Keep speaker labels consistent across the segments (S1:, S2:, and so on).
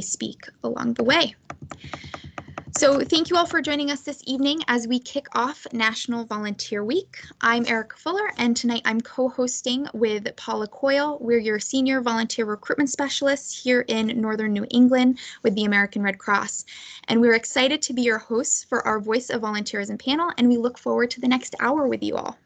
S1: speak along the way. So thank you all for joining us this evening as we kick off National Volunteer Week. I'm Erica Fuller, and tonight I'm co-hosting with Paula Coyle. We're your Senior Volunteer Recruitment Specialists here in Northern New England with the American Red Cross. And we're excited to be your hosts for our Voice of Volunteerism panel, and we look forward to the next hour with you all.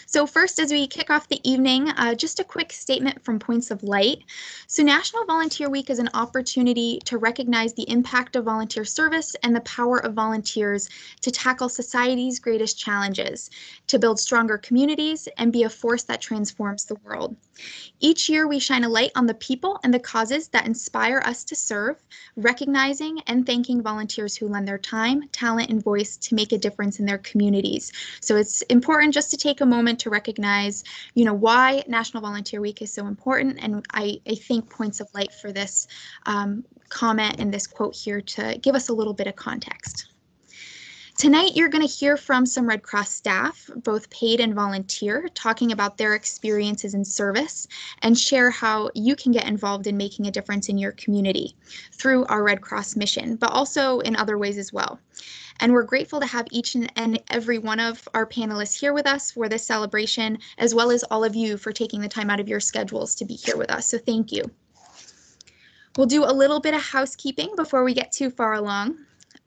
S1: So first, as we kick off the evening, just a quick statement from Points of Light. So National Volunteer Week is an opportunity to recognize the impact of volunteer service and the power of volunteers to tackle society's greatest challenges, to build stronger communities and be a force that transforms the world. Each year, we shine a light on the people and the causes that inspire us to serve, recognizing and thanking volunteers who lend their time, talent, and voice to make a difference in their communities. So it's important just to take a moment to recognize, why National Volunteer Week is so important. And I thank Points of Light for this comment and this quote here to give us a little bit of context. Tonight, you're going to hear from some Red Cross staff, both paid and volunteer, talking about their experiences in service and share how you can get involved in making a difference in your community through our Red Cross mission, but also in other ways as well. And we're grateful to have each and every one of our panelists here with us for this celebration, as well as all of you for taking the time out of your schedules to be here with us. So thank you. We'll do a little bit of housekeeping before we get too far along.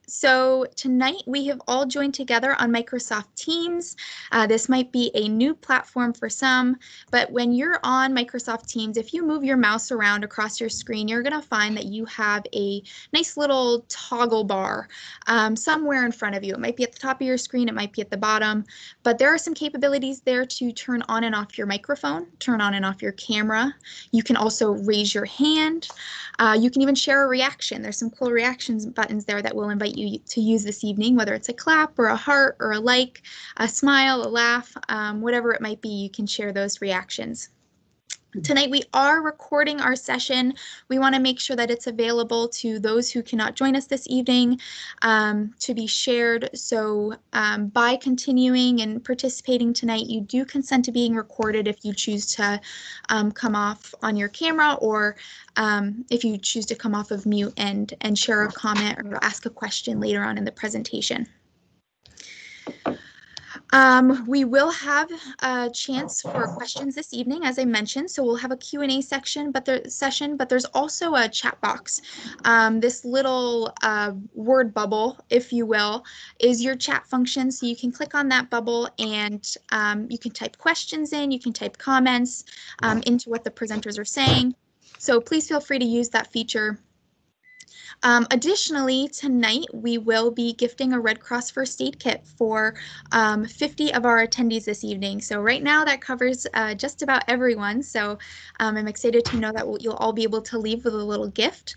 S1: So tonight we have all joined together on Microsoft Teams. This might be a new platform for some, but when you're on Microsoft Teams, if you move your mouse around across your screen, you're going to find that you have a nice little toggle bar somewhere in front of you. It might be at the top of your screen, it might be at the bottom, but there are some capabilities there to turn on and off your microphone, turn on and off your camera. You can also raise your hand. You can even share a reaction. There's some cool reactions buttons there that will invite you to use this evening, whether it's a clap or a heart or a like, a smile, a laugh, whatever it might be, you can share those reactions. Tonight we are recording our session. We want to make sure that it's available to those who cannot join us this evening to be shared. So by continuing and participating tonight, you do consent to being recorded if you choose to come off on your camera, or if you choose to come off of mute and share a comment or ask a question later on in the presentation. We will have a chance for questions this evening, as I mentioned, so we'll have a Q&A section, but there's also a chat box. This little word bubble, if you will, is your chat function, so you can click on that bubble and you can type questions in, you can type comments into what the presenters are saying. So please feel free to use that feature. Additionally, tonight we will be gifting a Red Cross First Aid Kit for 50 of our attendees this evening. So right now that covers just about everyone. So I'm excited to know that you'll all be able to leave with a little gift.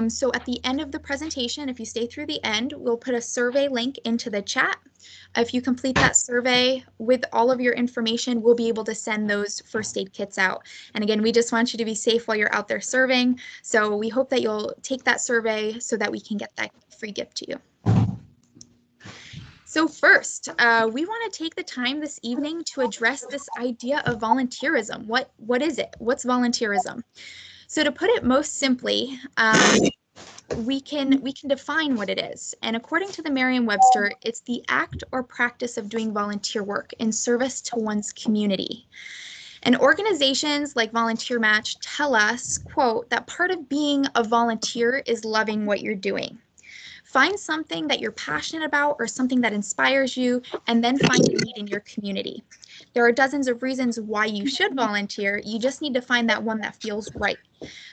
S1: So at the end of the presentation, if you stay through the end, we'll put a survey link into the chat. If you complete that survey with all of your information, we'll be able to send those first aid kits out. And again, we just want you to be safe while you're out there serving. So we hope that you'll take that survey so that we can get that free gift to you. So first, we want to take the time this evening to address this idea of volunteerism. What is it? What's volunteerism? So to put it most simply, we can define what it is. And according to the Merriam-Webster, it's the act or practice of doing volunteer work in service to one's community. And organizations like Volunteer Match tell us, quote, that part of being a volunteer is loving what you're doing. Find something that you're passionate about or something that inspires you, and then find a need in your community. There are dozens of reasons why you should volunteer. You just need to find that one that feels right.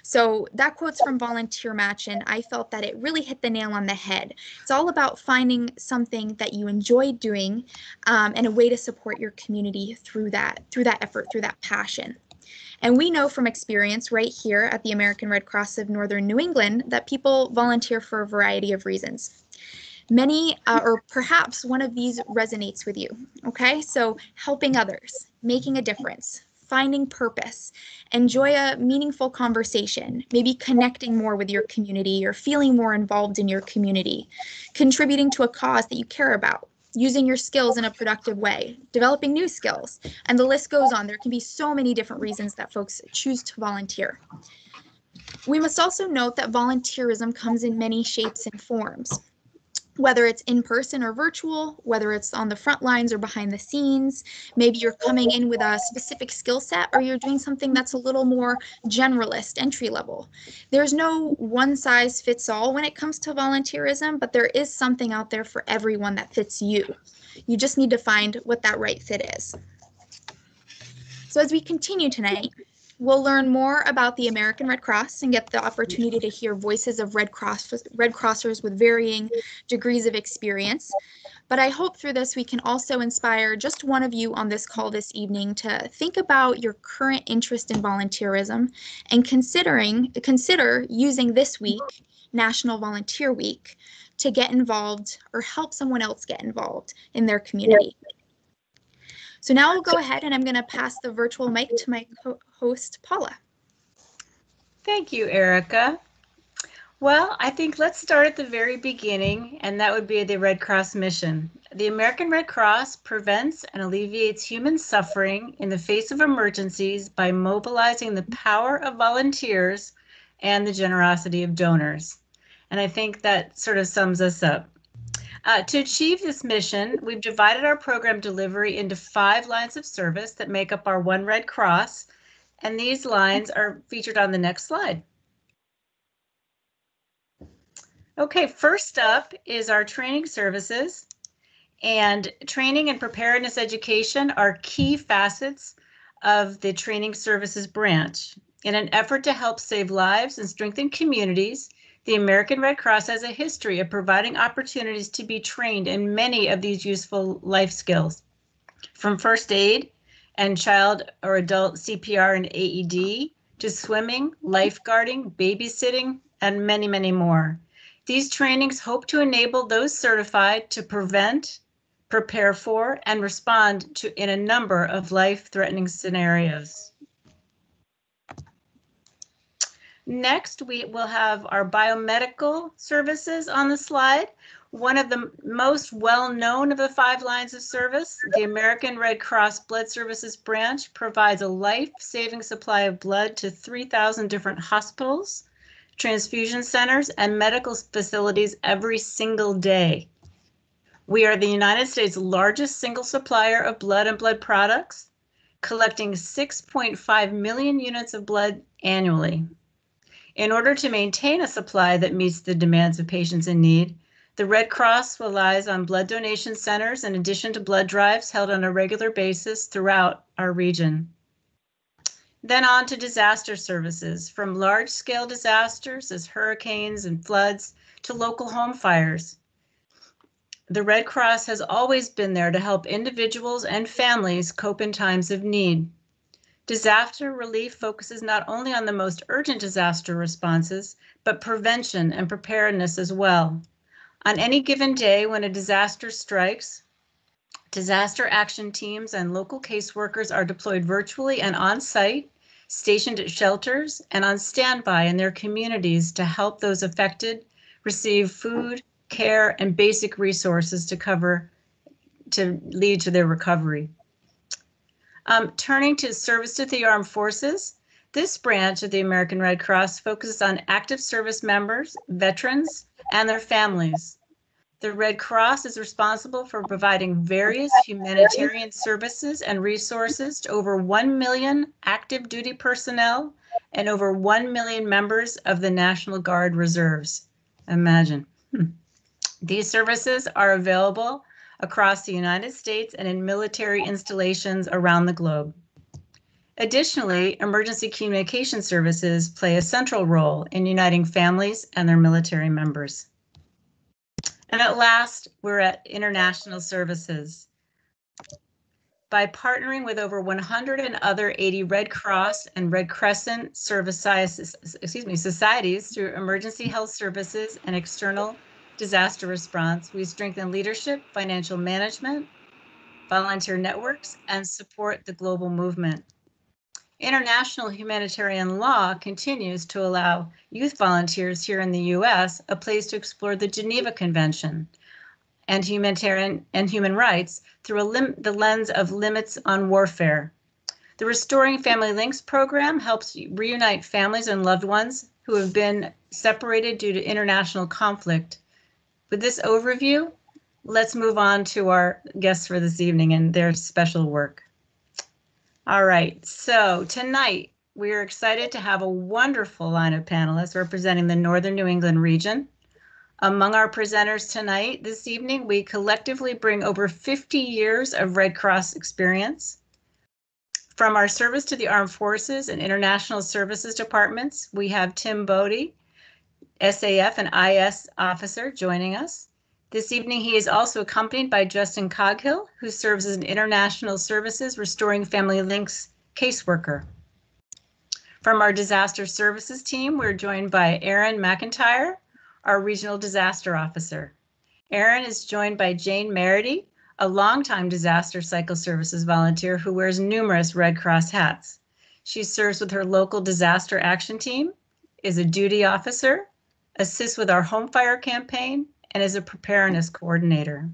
S1: So that quote's from Volunteer Match, and I felt that it really hit the nail on the head. It's all about finding something that you enjoy doing and a way to support your community through that effort, through that passion. And we know from experience right here at the American Red Cross of Northern New England that people volunteer for a variety of reasons. Many, or perhaps one of these resonates with you, okay? So helping others, making a difference, finding purpose, enjoy a meaningful conversation, maybe connecting more with your community or feeling more involved in your community, contributing to a cause that you care about, using your skills in a productive way, developing new skills, and the list goes on. There can be so many different reasons that folks choose to volunteer. We must also note that volunteerism comes in many shapes and forms. Whether it's in person or virtual, whether it's on the front lines or behind the scenes, maybe you're coming in with a specific skill set or you're doing something that's a little more generalist, entry level. There's no one size fits all when it comes to volunteerism, but there is something out there for everyone that fits you. You just need to find what that right fit is. So as we continue tonight, we'll learn more about the American Red Cross and get the opportunity to hear voices of Red Crossers with varying degrees of experience. But I hope through this we can also inspire just one of you on this call this evening to think about your current interest in volunteerism and consider using this week, National Volunteer Week, to get involved or help someone else get involved in their community. So now I'll go ahead and I'm going to pass the virtual mic to my co-host, Paula.
S2: Thank you, Erica. Well, I think let's start at the very beginning, and that would be the Red Cross mission. The American Red Cross prevents and alleviates human suffering in the face of emergencies by mobilizing the power of volunteers and the generosity of donors. And I think that sort of sums us up. To achieve this mission, we've divided our program delivery into 5 lines of service that make up our One Red Cross, and these lines are featured on the next slide. Okay, first up is our training services, and training and preparedness education are key facets of the training services branch. In an effort to help save lives and strengthen communities, the American Red Cross has a history of providing opportunities to be trained in many of these useful life skills, from first aid and child or adult CPR and AED to swimming, lifeguarding, babysitting, and many, many more. These trainings hope to enable those certified to prevent, prepare for, and respond to in a number of life-threatening scenarios. Next, we will have our biomedical services on the slide. One of the most well-known of the 5 lines of service, the American Red Cross Blood Services branch provides a life-saving supply of blood to 3,000 different hospitals, transfusion centers, and medical facilities every single day. We are the United States' largest single supplier of blood and blood products, collecting 6.5 million units of blood annually. In order to maintain a supply that meets the demands of patients in need, the Red Cross relies on blood donation centers in addition to blood drives held on a regular basis throughout our region. Then on to disaster services, from large-scale disasters as hurricanes and floods to local home fires. The Red Cross has always been there to help individuals and families cope in times of need. Disaster relief focuses not only on the most urgent disaster responses, but prevention and preparedness as well. On any given day when a disaster strikes, disaster action teams and local caseworkers are deployed virtually and on-site, stationed at shelters, and on standby in their communities to help those affected receive food, care, and basic resources to lead to their recovery. Turning to service to the armed forces, this branch of the American Red Cross focuses on active service members, veterans, and their families. The Red Cross is responsible for providing various humanitarian services and resources to over 1 million active duty personnel and over 1 million members of the National Guard Reserves. Imagine. These services are available across the United States and in military installations around the globe. Additionally, emergency communication services play a central role in uniting families and their military members. And at last, we're at international services. By partnering with over 100 and other 80 Red Cross and Red Crescent societies through emergency health services and external disaster response, we strengthen leadership, financial management, volunteer networks, and support the global movement. International humanitarian law continues to allow youth volunteers here in the U.S. a place to explore the Geneva Convention and humanitarian and human rights through the lens of limits on warfare. The Restoring Family Links program helps reunite families and loved ones who have been separated due to international conflict. With this overview, let's move on to our guests for this evening and their special work. All right, so tonight we are excited to have a wonderful line of panelists representing the Northern New England region. Among our presenters tonight, this evening, we collectively bring over 50 years of Red Cross experience. From our service to the Armed Forces and International Services Departments, we have Tim Bodie, SAF and IS officer, joining us. This evening, he is also accompanied by Justin Coghill, who serves as an International Services Restoring Family Links caseworker. From our disaster services team, we're joined by Erin McIntyre, our Regional Disaster Officer. Erin is joined by Jane Merity, a longtime disaster cycle services volunteer who wears numerous Red Cross hats. She serves with her local disaster action team, is a duty officer, assists with our home fire campaign, and is a preparedness coordinator.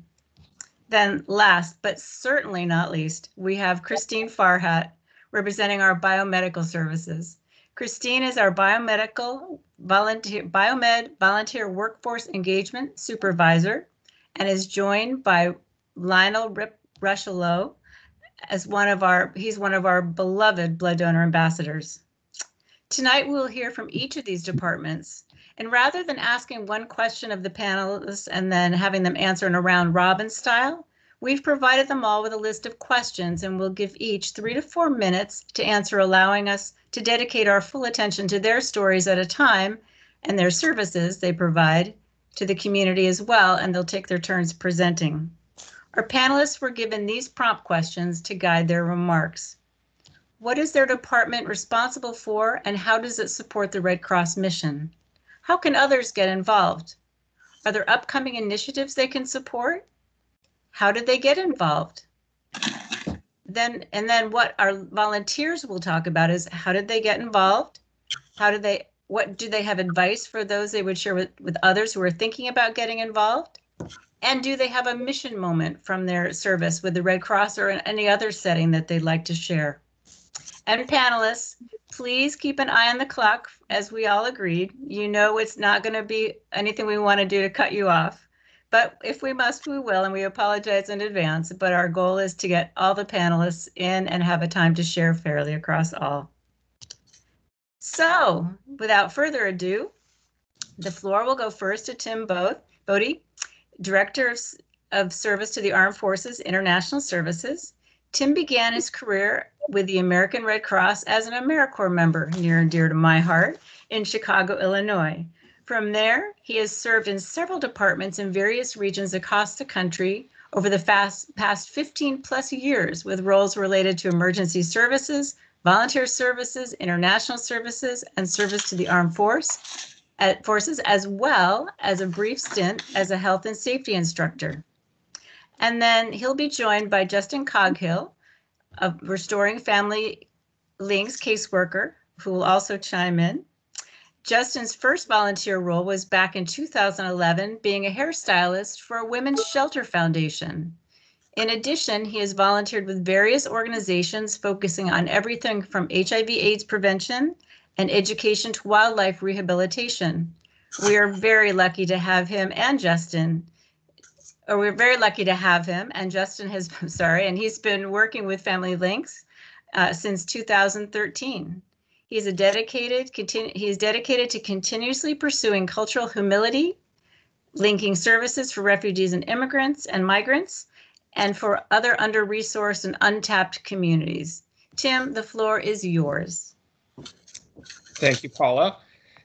S2: Then last, but certainly not least, we have Christine Farhat, representing our biomedical services. Christine is our biomed volunteer workforce engagement supervisor and is joined by Lionel Rushello as he's one of our beloved blood donor ambassadors. Tonight we'll hear from each of these departments, and rather than asking one question of the panelists and then having them answer in a round robin style, we've provided them all with a list of questions, and we'll give each 3 to 4 minutes to answer, allowing us to dedicate our full attention to their stories at a time and their services they provide to the community as well, and they'll take their turns presenting. Our panelists were given these prompt questions to guide their remarks. What is their department responsible for, and how does it support the Red Cross mission? How can others get involved? Are there upcoming initiatives they can support? How did they get involved? Then what our volunteers will talk about is how did they get involved? What do they have advice for those they would share with others who are thinking about getting involved? And do they have a mission moment from their service with the Red Cross or in any other setting that they'd like to share? And panelists, please keep an eye on the clock, as we all agreed. You know it's not going to be anything we want to do to cut you off. But if we must, we will, and we apologize in advance. But our goal is to get all the panelists in and have a time to share fairly across all. So, without further ado, the floor will go first to Tim Bodie, Director of Service to the Armed Forces International Services. Tim began his career with the American Red Cross as an AmeriCorps member, near and dear to my heart, in Chicago, Illinois. From there, he has served in several departments in various regions across the country over the past 15 plus years, with roles related to emergency services, volunteer services, international services, and service to the armed forces, as well as a brief stint as a health and safety instructor. And then he'll be joined by Justin Coghill, a Restoring Family Links caseworker, who will also chime in. Justin's first volunteer role was back in 2011, being a hairstylist for a women's shelter foundation. In addition, he has volunteered with various organizations focusing on everything from HIV/AIDS prevention and education to wildlife rehabilitation. We are very lucky to have him and Justin. We're very lucky to have him, and Justin has, and he's been working with Family Links since 2013. He's dedicated to continuously pursuing cultural humility, linking services for refugees and immigrants and migrants, and for other under-resourced and untapped communities. Tim, the floor is yours.
S3: Thank you, Paula.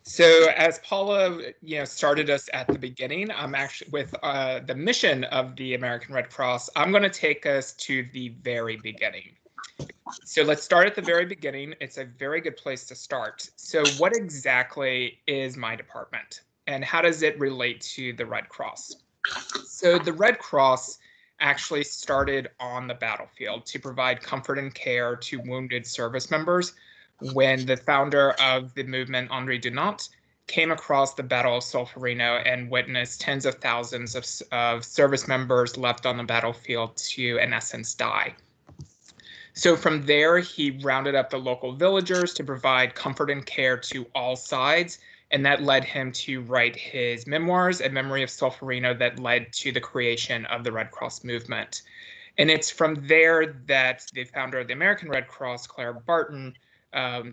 S3: So as Paula, started us at the beginning, I'm actually with the mission of the American Red Cross. I'm going to take us to the very beginning. So let's start at the very beginning. It's a very good place to start. So what exactly is my department, and how does it relate to the Red Cross? So the Red Cross actually started on the battlefield to provide comfort and care to wounded service members when the founder of the movement, André Dunant, came across the Battle of Solferino and witnessed tens of thousands of service members left on the battlefield to, in essence, die. So from there, he rounded up the local villagers to provide comfort and care to all sides, and that led him to write his memoirs, A Memory of Solferino, that led to the creation of the Red Cross movement. And it's from there that the founder of the American Red Cross, Clara Barton,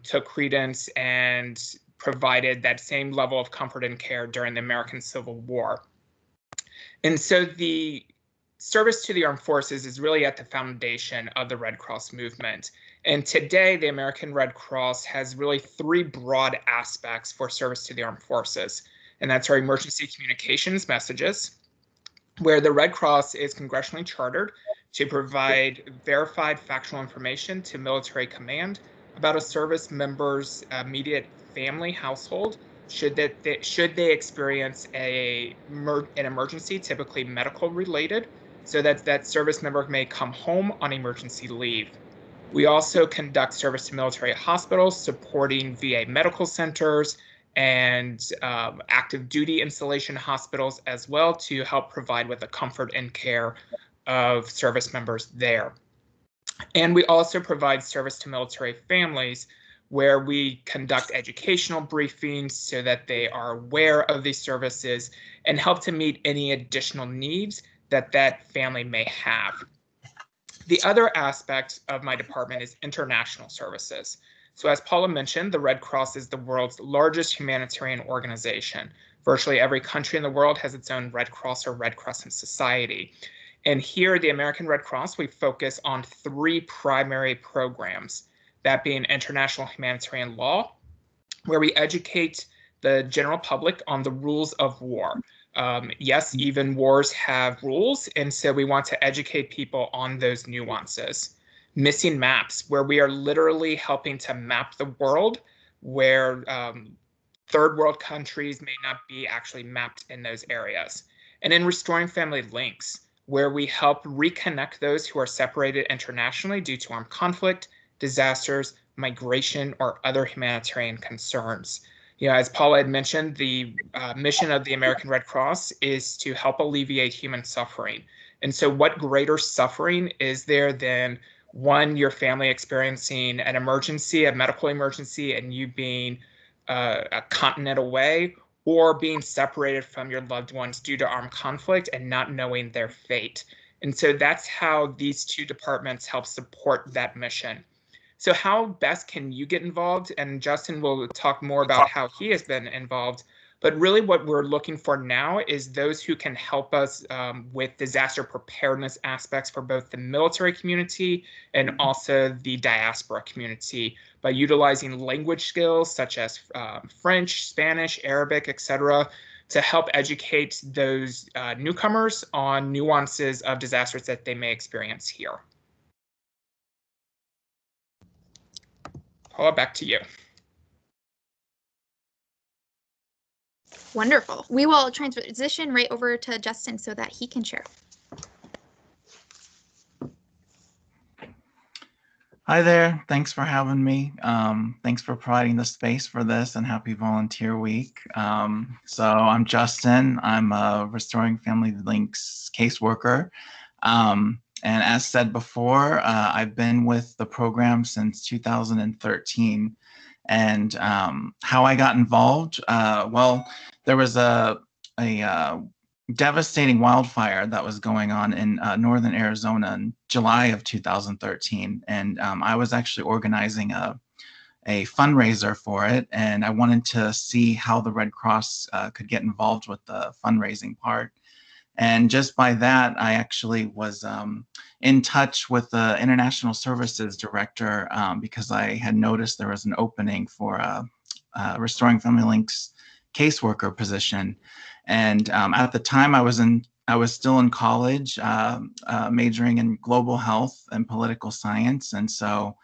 S3: took credence and provided that same level of comfort and care during the American Civil War. And so the service to the armed forces is really at the foundation of the Red Cross movement. And today, the American Red Cross has really three broad aspects for service to the armed forces. And that's our emergency communications messages, where the Red Cross is congressionally chartered to provide verified factual information to military command about a service member's immediate family household should they experience an emergency, typically medical related, so that service member may come home on emergency leave. We also conduct service to military hospitals, supporting VA medical centers and active duty installation hospitals as well, to help provide with the comfort and care of service members there. And we also provide service to military families, where we conduct educational briefings so that they are aware of these services and help to meet any additional needs that that family may have. The other aspect of my department is international services. So as Paula mentioned, the Red Cross is the world's largest humanitarian organization. Virtually every country in the world has its own Red Cross or Red Crescent Society. And here at the American Red Cross, we focus on three primary programs, that being international humanitarian law, where we educate the general public on the rules of war. Yes, even wars have rules, and so we want to educate people on those nuances. Missing maps, where we are literally helping to map the world, where third world countries may not be actually mapped in those areas. And in restoring family links, where we help reconnect those who are separated internationally due to armed conflict, disasters, migration, or other humanitarian concerns. You know, as Paula had mentioned, the mission of the American Red Cross is to help alleviate human suffering. And so what greater suffering is there than, one, your family experiencing an emergency, a medical emergency, and you being a continent away, or being separated from your loved ones due to armed conflict and not knowing their fate. And so that's how these two departments help support that mission. So how best can you get involved? And Justin will talk more about how he has been involved. But really what we're looking for now is those who can help us with disaster preparedness aspects for both the military community and also the diaspora community, by utilizing language skills such as French, Spanish, Arabic, etc., to help educate those newcomers on nuances of disasters that they may experience here. Paula, back to you.
S1: Wonderful. We will transition right over to Justin so that he can share.
S4: Hi there. Thanks for having me. Thanks for providing the space for this, and happy Volunteer Week. So I'm Justin. I'm a Restoring Family Links caseworker. And as said before, I've been with the program since 2013. And how I got involved, well, there was a devastating wildfire that was going on in northern Arizona in July of 2013. And I was actually organizing a fundraiser for it. And I wanted to see how the Red Cross could get involved with the fundraising part. And just by that, I actually was in touch with the International Services Director because I had noticed there was an opening for a Restoring Family Links caseworker position. And at the time, I was still in college, majoring in global health and political science. And so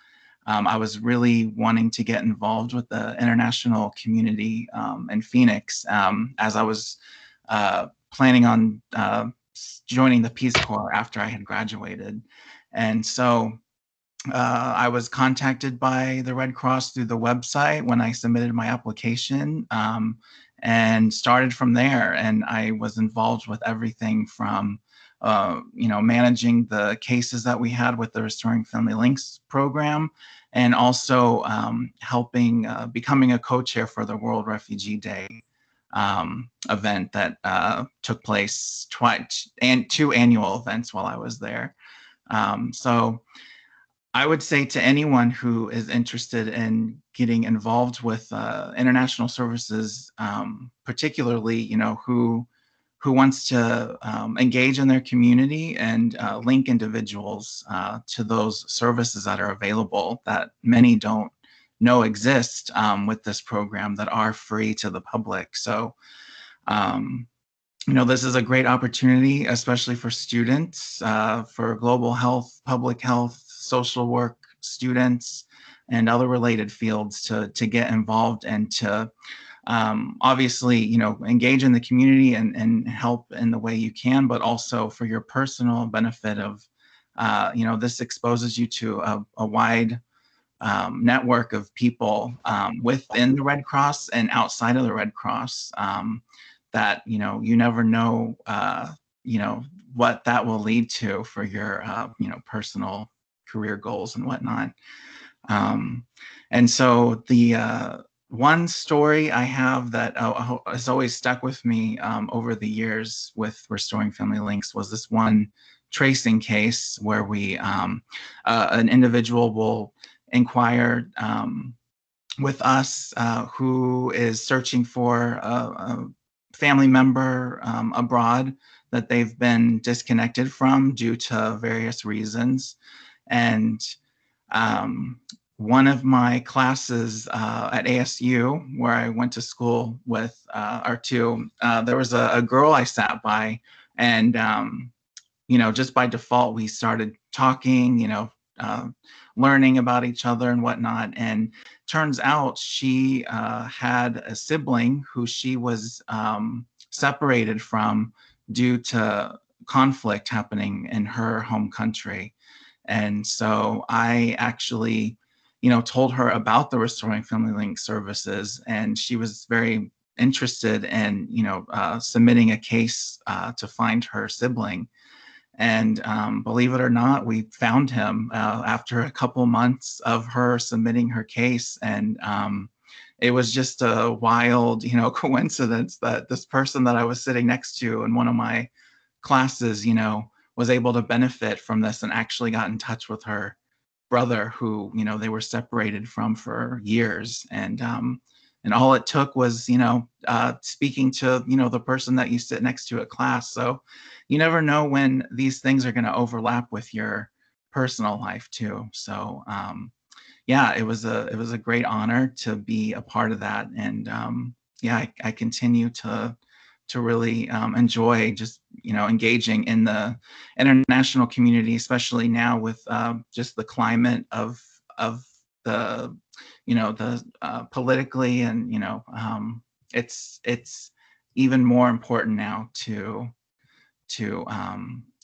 S4: I was really wanting to get involved with the international community in Phoenix as I was planning on joining the Peace Corps after I had graduated. And so I was contacted by the Red Cross through the website when I submitted my application, and started from there. And I was involved with everything from managing the cases that we had with the Restoring Family Links program, and also helping becoming a co-chair for the World Refugee Day event that took place twice, and 2 annual events while I was there. So I would say to anyone who is interested in getting involved with international services, particularly, who wants to engage in their community and link individuals to those services that are available that many don't know exist with this program that are free to the public. So, this is a great opportunity, especially for students, for global health, public health, social work students, and other related fields to get involved and to obviously, engage in the community and help in the way you can, but also for your personal benefit of, this exposes you to a wide network of people within the Red Cross and outside of the Red Cross that, you never know, what that will lead to for your, personal career goals and whatnot. And so the one story I have that has always stuck with me over the years with Restoring Family Links was this one tracing case where we, an individual will inquire with us who is searching for a family member abroad that they've been disconnected from due to various reasons. And one of my classes at ASU, where I went to school with there was a girl I sat by, and just by default we started talking, learning about each other and whatnot. And turns out she had a sibling who she was separated from due to conflict happening in her home country. And so I actually, told her about the Restoring Family Links services, and she was very interested in, submitting a case to find her sibling. And believe it or not, we found him after a couple months of her submitting her case. And it was just a wild, coincidence that this person that I was sitting next to in one of my classes, was able to benefit from this and actually got in touch with her brother who, they were separated from for years. And all it took was, speaking to, the person that you sit next to at class. So you never know when these things are going to overlap with your personal life too. So yeah, it was a great honor to be a part of that. And I continue to really enjoy just, engaging in the international community, especially now with just the climate of the, the politically, and, it's even more important now to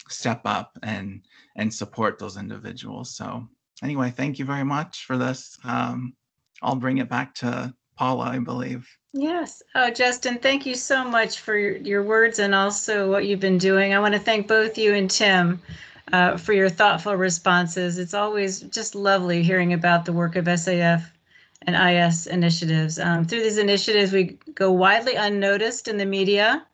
S4: step up and support those individuals. So anyway, thank you very much for this. I'll bring it back to Paula, I believe.
S2: Yes. Oh, Justin, thank you so much for your words and also what you've been doing. I want to thank both you and Tim for your thoughtful responses. It's always just lovely hearing about the work of SAF and IS initiatives. Through these initiatives, we go widely unnoticed in the media.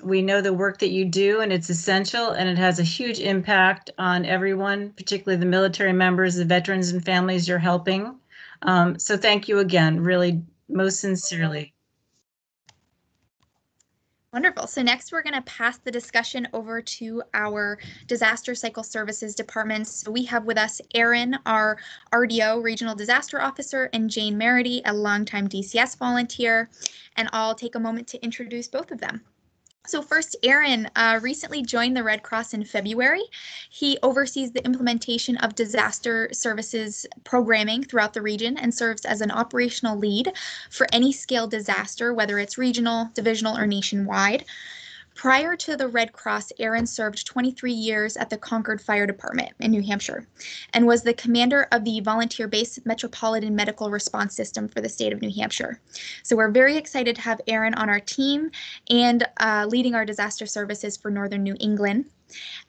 S2: We know the work that you do, and it's essential, and it has a huge impact on everyone, particularly the military members, the veterans and families you're helping. So thank you again, really, most sincerely.
S1: Wonderful. So next we're going to pass the discussion over to our Disaster Cycle Services departments. So we have with us Erin, our RDO, Regional Disaster Officer, and Jane Merity, a longtime DCS volunteer. And I'll take a moment to introduce both of them. So first, Erin recently joined the Red Cross in February. He oversees the implementation of disaster services programming throughout the region and serves as an operational lead for any scale disaster, whether it's regional, divisional, or nationwide. Prior to the Red Cross, Aaron served 23 years at the Concord Fire Department in New Hampshire and was the commander of the volunteer-based Metropolitan Medical Response System for the state of New Hampshire. So we're very excited to have Aaron on our team and leading our disaster services for Northern New England.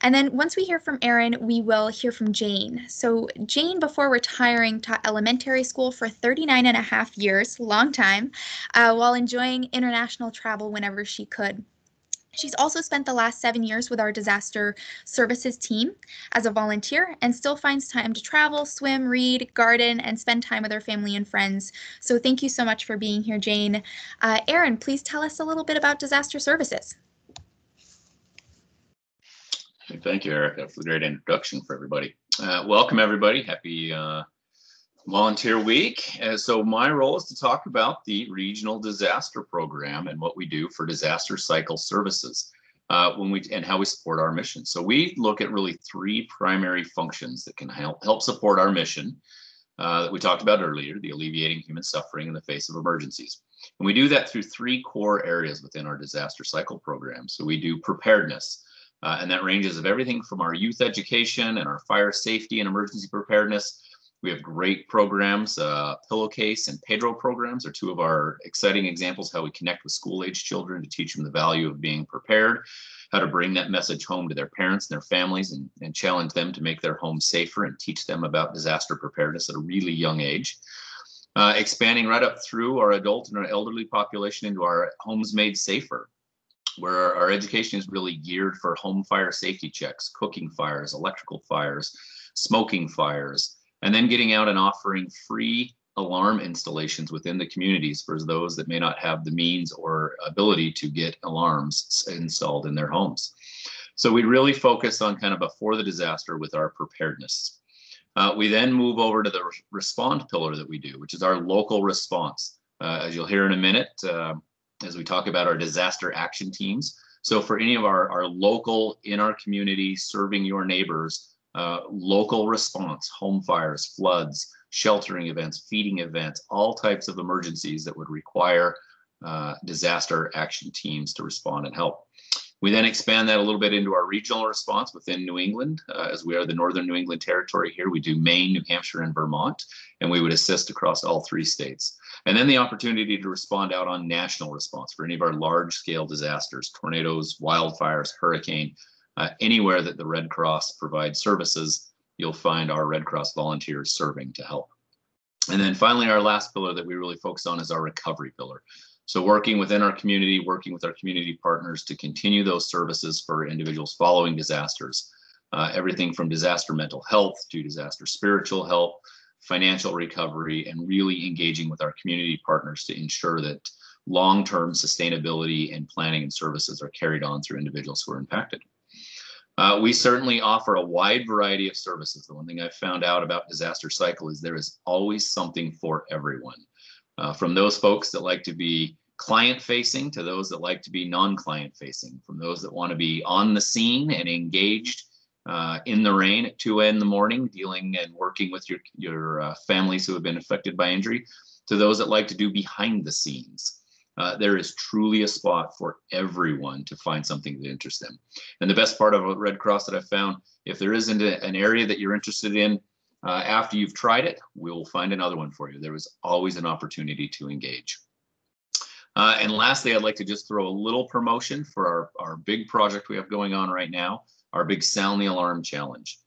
S1: And then once we hear from Aaron, we will hear from Jane. So Jane, before retiring, taught elementary school for 39 and a half years, long time, while enjoying international travel whenever she could. She's also spent the last 7 years with our disaster services team as a volunteer and still finds time to travel, swim, read, garden, and spend time with her family and friends. So thank you so much for being here, Jane. Aaron, please tell us a little bit about disaster services.
S5: Thank you, Erica, for the great introduction for everybody. Welcome, everybody. Happy Volunteer Week. So my role is to talk about the Regional Disaster Program and what we do for disaster cycle services and how we support our mission. So we look at really 3 primary functions that can help support our mission that we talked about earlier, the alleviating human suffering in the face of emergencies. And we do that through 3 core areas within our disaster cycle program. So we do preparedness, and that ranges of everything from our youth education and our fire safety and emergency preparedness. We have great programs. Pillowcase and Pedro programs are 2 of our exciting examples how we connect with school-age children to teach them the value of being prepared, how to bring that message home to their parents and their families, and challenge them to make their homes safer and teach them about disaster preparedness at a really young age. Expanding right up through our adult and our elderly population into our homes made safer, where our education is really geared for home fire safety checks, cooking fires, electrical fires, smoking fires, and then getting out and offering free alarm installations within the communities for those that may not have the means or ability to get alarms installed in their homes. So we really focus on kind of before the disaster with our preparedness. We then move over to the respond pillar that we do, which is our local response. As you'll hear in a minute, as we talk about our disaster action teams. So for any of our local, in our community, serving your neighbors, local response, home fires, floods, sheltering events, feeding events, all types of emergencies that would require disaster action teams to respond and help. We then expand that a little bit into our regional response within New England. As we are the Northern New England territory here, we do Maine, New Hampshire, and Vermont, and we would assist across all 3 states. And then the opportunity to respond out on national response for any of our large-scale disasters, tornadoes, wildfires, hurricane, anywhere that the Red Cross provides services, you'll find our Red Cross volunteers serving to help. And then finally, our last pillar that we really focus on is our recovery pillar. So working within our community, working with our community partners to continue those services for individuals following disasters, everything from disaster mental health to disaster spiritual health, financial recovery, and really engaging with our community partners to ensure that long-term sustainability and planning and services are carried on through individuals who are impacted. We certainly offer a wide variety of services. The one thing I've found out about disaster cycle is there is always something for everyone. From those folks that like to be client-facing to those that like to be non-client-facing, from those that want to be on the scene and engaged in the rain at 2 in the morning, dealing and working with your families who have been affected by injury, to those that like to do behind the scenes. There is truly a spot for everyone to find something that interests them. And the best part of Red Cross that I've found, if there isn't an area that you're interested in, after you've tried it, we'll find another one for you. There is always an opportunity to engage. And lastly, I'd like to just throw a little promotion for our big project we have going on right now, our big Sound the Alarm Challenge.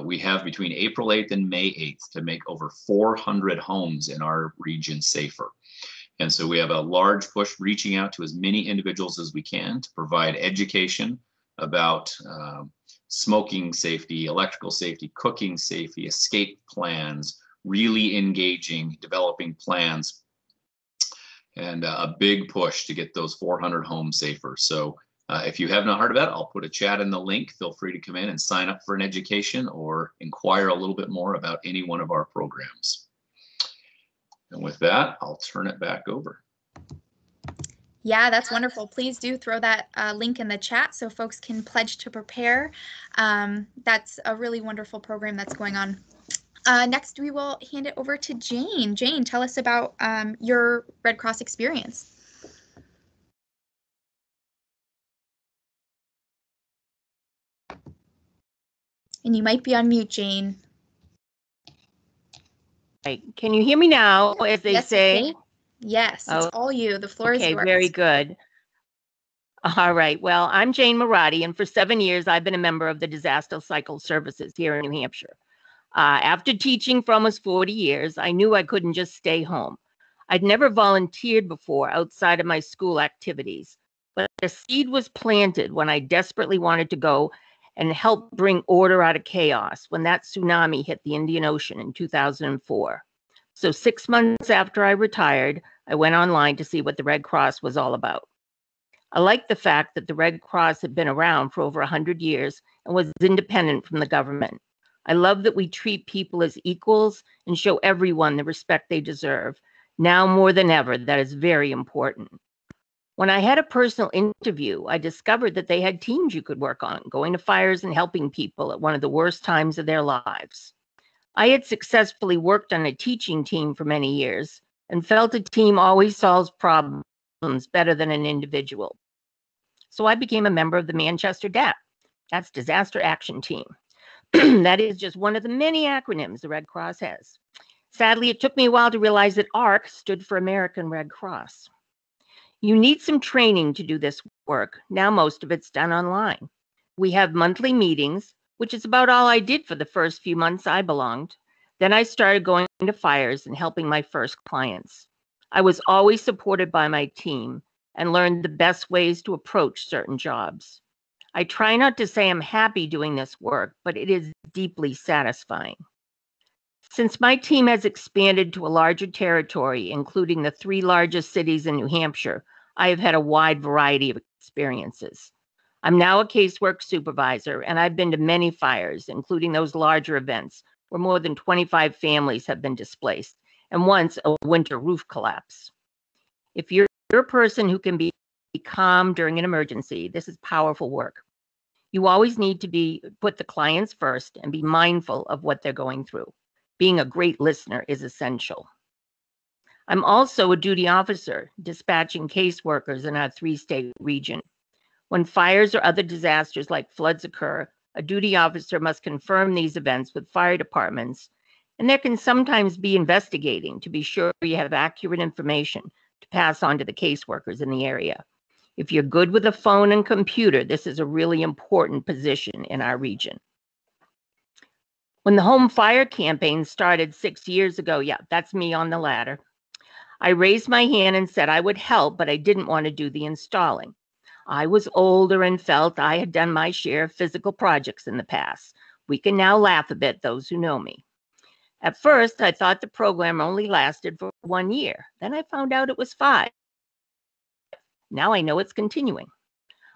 S5: We have between April 8th and May 8th to make over 400 homes in our region safer. And so we have a large push reaching out to as many individuals as we can to provide education about smoking safety, electrical safety, cooking safety, escape plans, really engaging, developing plans, and a big push to get those 400 homes safer. So if you have not heard of that, I'll put a chat in the link. Feel free to come in and sign up for an education or inquire a little bit more about any one of our programs. And with that, I'll turn it back over.
S1: Yeah, that's wonderful. Please do throw that link in the chat so folks can pledge to prepare. That's a really wonderful program that's going on. Next, we will hand it over to Jane. Jane, tell us about your Red Cross experience. And you might be on mute, Jane.
S6: Right. Can you hear me now, as they
S1: Yes,
S6: say?
S1: you can. Yes, it's all you. The floor is yours.
S6: Okay, very good. All right. Well, I'm Jane Marotti, and for 7 years, I've been a member of the Disaster Cycle Services here in New Hampshire. After teaching for almost 40 years, I knew I couldn't just stay home. I'd never volunteered before outside of my school activities, but a seed was planted when I desperately wanted to go and help bring order out of chaos when that tsunami hit the Indian Ocean in 2004. So 6 months after I retired, I went online to see what the Red Cross was all about. I liked the fact that the Red Cross had been around for over 100 years and was independent from the government. I love that we treat people as equals and show everyone the respect they deserve. Now more than ever, that is very important. When I had a personal interview, I discovered that they had teams you could work on, going to fires and helping people at one of the worst times of their lives. I had successfully worked on a teaching team for many years and felt a team always solves problems better than an individual. So I became a member of the Manchester DAP. That's Disaster Action Team. That is just one of the many acronyms the Red Cross has. Sadly, it took me a while to realize that ARC stood for American Red Cross. You need some training to do this work. Now most of it's done online. We have monthly meetings, which is about all I did for the first few months I belonged. Then I started going to fires and helping my first clients. I was always supported by my team and learned the best ways to approach certain jobs. I try not to say I'm happy doing this work, but it is deeply satisfying. Since my team has expanded to a larger territory, including the 3 largest cities in New Hampshire, I have had a wide variety of experiences. I'm now a casework supervisor, and I've been to many fires, including those larger events where more than 25 families have been displaced, and once a winter roof collapse. If you're a person who can be calm during an emergency, this is powerful work. You always need to put the clients first and be mindful of what they're going through. Being a great listener is essential. I'm also a duty officer, dispatching caseworkers in our 3-state region. When fires or other disasters like floods occur, a duty officer must confirm these events with fire departments, and there can sometimes be investigating to be sure you have accurate information to pass on to the caseworkers in the area. If you're good with a phone and computer, this is a really important position in our region. When the home fire campaign started 6 years ago, yeah, that's me on the ladder, I raised my hand and said I would help, but I didn't want to do the installing. I was older and felt I had done my share of physical projects in the past. We can now laugh a bit, those who know me. At first, I thought the program only lasted for 1 year. Then I found out it was 5. Now I know it's continuing.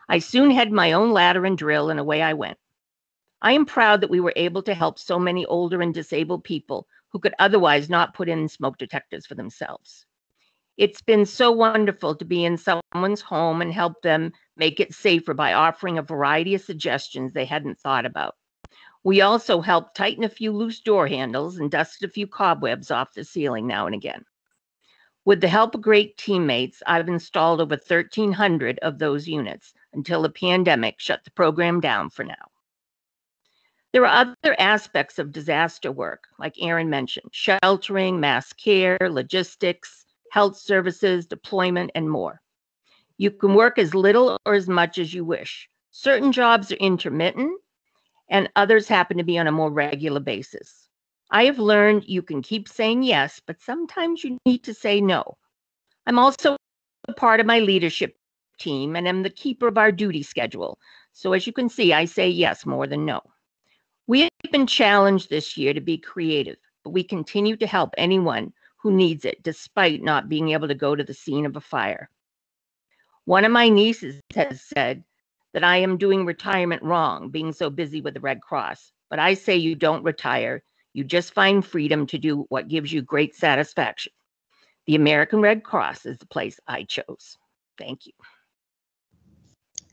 S6: I soon had my own ladder and drill, and away I went. I am proud that we were able to help so many older and disabled people who could otherwise not put in smoke detectors for themselves. It's been so wonderful to be in someone's home and help them make it safer by offering a variety of suggestions they hadn't thought about. We also helped tighten a few loose door handles and dusted a few cobwebs off the ceiling now and again. With the help of great teammates, I've installed over 1,300 of those units until the pandemic shut the program down for now. There are other aspects of disaster work, like Aaron mentioned, sheltering, mass care, logistics, health services, deployment, and more. You can work as little or as much as you wish. Certain jobs are intermittent, and others happen to be on a more regular basis. I have learned you can keep saying yes, but sometimes you need to say no. I'm also a part of my leadership team, and I'm the keeper of our duty schedule. So as you can see, I say yes more than no. We have been challenged this year to be creative, but we continue to help anyone who needs it, despite not being able to go to the scene of a fire. One of my nieces has said that I am doing retirement wrong, being so busy with the Red Cross. But I say you don't retire. You just find freedom to do what gives you great satisfaction. The American Red Cross is the place I chose. Thank you.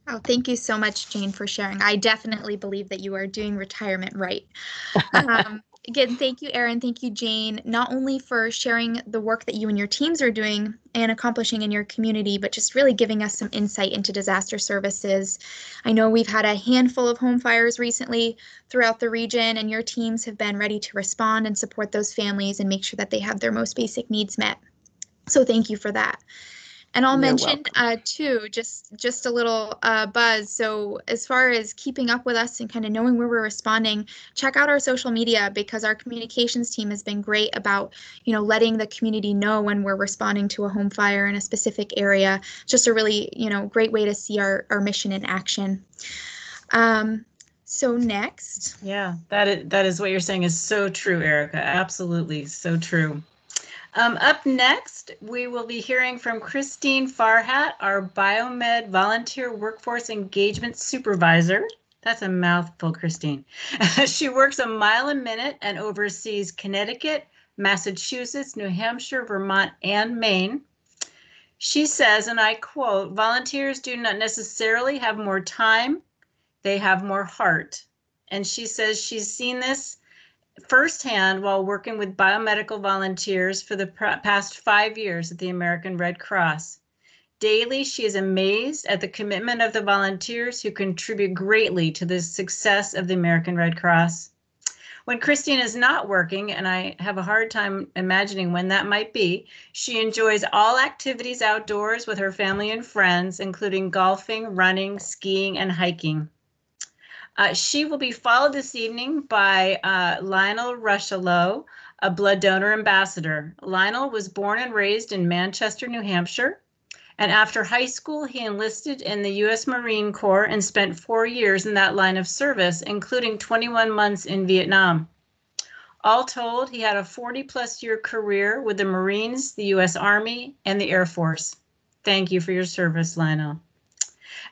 S1: Oh, thank you so much, Jane, for sharing. I definitely believe that you are doing retirement right. Again, thank you, Erin. Thank you, Jane, not only for sharing the work that you and your teams are doing and accomplishing in your community, but just really giving us some insight into disaster services. I know we've had a handful of home fires recently throughout the region, and your teams have been ready to respond and support those families and make sure that they have their most basic needs met. So thank you for that. And I'll mention too, just a little buzz. So as far as keeping up with us and kind of knowing where we're responding, check out our social media, because our communications team has been great about, letting the community know when we're responding to a home fire in a specific area. Just a really, great way to see our mission in action. So next.
S2: Yeah, that is what you're saying is so true, Erica. Absolutely, so true. Up next, we will be hearing from Christine Farhat, our Biomed Volunteer Workforce Engagement Supervisor. That's a mouthful, Christine. She works a mile a minute and oversees Connecticut, Massachusetts, New Hampshire, Vermont, and Maine. She says, and I quote, "Volunteers do not necessarily have more time, they have more heart." And she says she's seen this firsthand while working with biomedical volunteers for the past 5 years at the American Red Cross. Daily, she is amazed at the commitment of the volunteers who contribute greatly to the success of the American Red Cross. When Christine is not working, and I have a hard time imagining when that might be, she enjoys all activities outdoors with her family and friends, including golfing, running, skiing, and hiking. She will be followed this evening by Lionel Rushello, a blood donor ambassador. Lionel was born and raised in Manchester, New Hampshire, and after high school, he enlisted in the U.S. Marine Corps and spent 4 years in that line of service, including 21 months in Vietnam. All told, he had a 40-plus year career with the Marines, the U.S. Army, and the Air Force. Thank you for your service, Lionel.